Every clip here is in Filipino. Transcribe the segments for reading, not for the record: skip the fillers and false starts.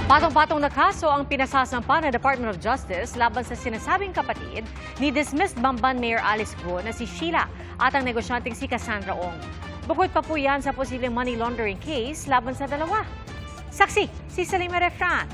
Patong-patong na kaso ang pinasasampa ng Department of Justice laban sa sinasabing kapatid ni dismissed Bamban Mayor Alice Guo na si Sheila at ang negosyanteng si Cassandra Ong. Bukod pa po yan sa posibleng money laundering case laban sa dalawa. Saksi, si Salima Refran.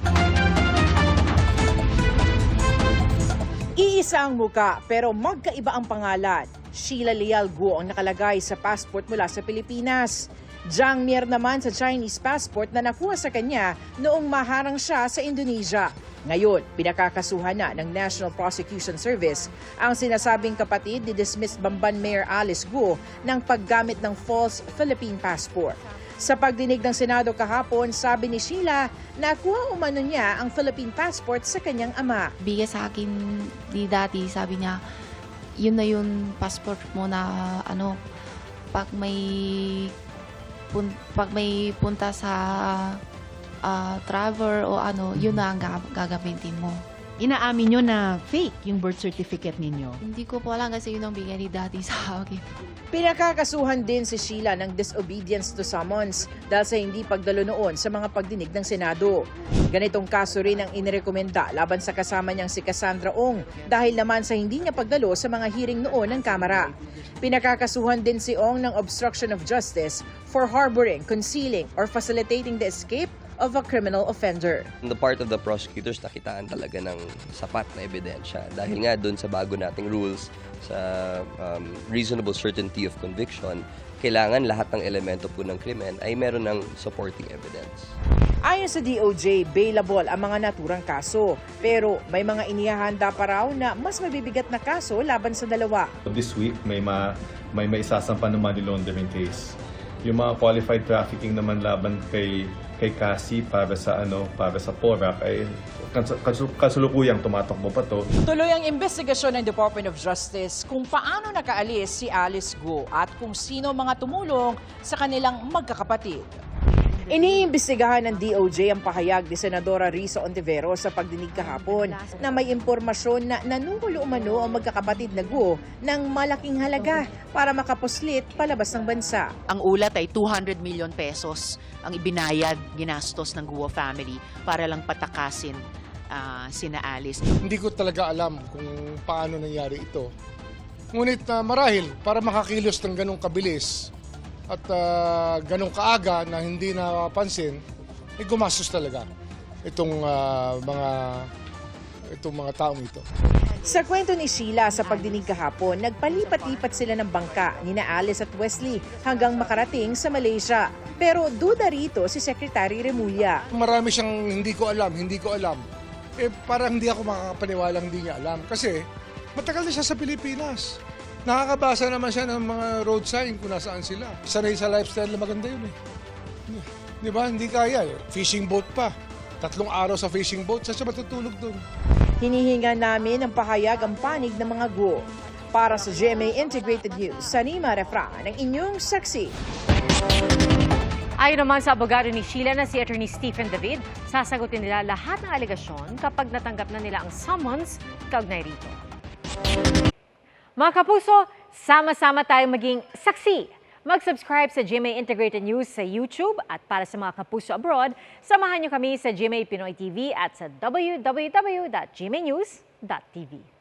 Iisa ang muka pero magkaiba ang pangalan. Sheila Leal Guo ang nakalagay sa passport mula sa Pilipinas. Jiang Mier naman sa Chinese passport na nakuha sa kanya noong maharang siya sa Indonesia. Ngayon, pinakakasuhan na ng National Prosecution Service ang sinasabing kapatid ni dismissed Bamban Mayor Alice Guo ng paggamit ng false Philippine passport. Sa pagdinig ng Senado kahapon, sabi ni Sheila na nakuha umano niya ang Philippine passport sa kanyang ama. Bigay sa akin ni Daddy, sabi niya, yun na yun passport mo na pag may punta sa travel o yun na ang gagamitin mo. Inaamin nyo na fake yung birth certificate ninyo. Hindi ko po alam kasi yun ang bigay ni Daddy sa akin. Pinakakasuhan din si Sheila ng disobedience to summons dahil sa hindi pagdalo noon sa mga pagdinig ng Senado. Ganitong kaso rin ang inirekomenda laban sa kasama niyang si Cassandra Ong dahil naman sa hindi niya pagdalo sa mga hearing noon ng Kamara. Pinakakasuhan din si Ong ng obstruction of justice for harboring, concealing, or facilitating the escape of a criminal offender. On the part of the prosecutors, nakitaan talaga ng sapat na ebidensya. Dahil nga doon sa bago nating rules sa reasonable certainty of conviction, kailangan lahat ng elemento po ng krimen ay meron ng supporting evidence. Ayon sa DOJ, bailable ang mga naturang kaso. Pero may mga inihahanda pa raw na mas mabibigat na kaso laban sa dalawa. This week, may isasampa ng money laundering case. Yung mga qualified trafficking naman laban kay Cassie para sa PORAC ay kasulukuyang tumatakbo pa to. Tuloy ang investigasyon ng Department of Justice kung paano nakaalis si Alice Guo at kung sino mga tumulong sa kanilang magkakapatid. Iniimbestigahan ng DOJ ang pahayag ni Senadora Risa Ontiveros sa pagdinig kahapon na may impormasyon na nanuhulo umano ang magkakapatid na Guo ng malaking halaga para makapuslit palabas ng bansa. Ang ulat ay 200 million pesos ang ibinayad, ginastos ng Guo family para lang patakasin sina Alice. Hindi ko talaga alam kung paano nangyari ito. Ngunit marahil para makakilos ng ganong kabilis at ganong kaaga na hindi napansin, gumastos talaga itong mga taong ito. Sa kwento ni Sheila sa pagdinig kahapon, nagpalipat-lipat sila ng bangka ni Alice at Wesley hanggang makarating sa Malaysia. Pero duda rito si Secretary Remulla. Marami siyang hindi ko alam. Parang hindi ako makakapaniwala hindi niya alam. Kasi matagal na siya sa Pilipinas. Nakakabasa naman siya ng mga road sign kung nasaan sila. Sanay sa lifestyle na maganda yun eh. Di ba? Hindi kaya eh. Fishing boat pa. 3 araw sa fishing boat. Saan siya matutulog doon? Hinihinga namin ang pahayag ang panig ng mga Guo. Para sa GMA Integrated News, Salima Refran, ang inyong saksi. Ayon naman sa abogado ni Sheila na si Attorney Stephen David, sasagutin nila lahat ng alegasyon kapag natanggap na nila ang summons kaugnay rito. Mga kapuso, sama-sama tayong maging saksi. Mag-subscribe sa GMA Integrated News sa YouTube at para sa mga kapuso abroad, samahan niyo kami sa GMA Pinoy TV at sa www.gmanews.tv.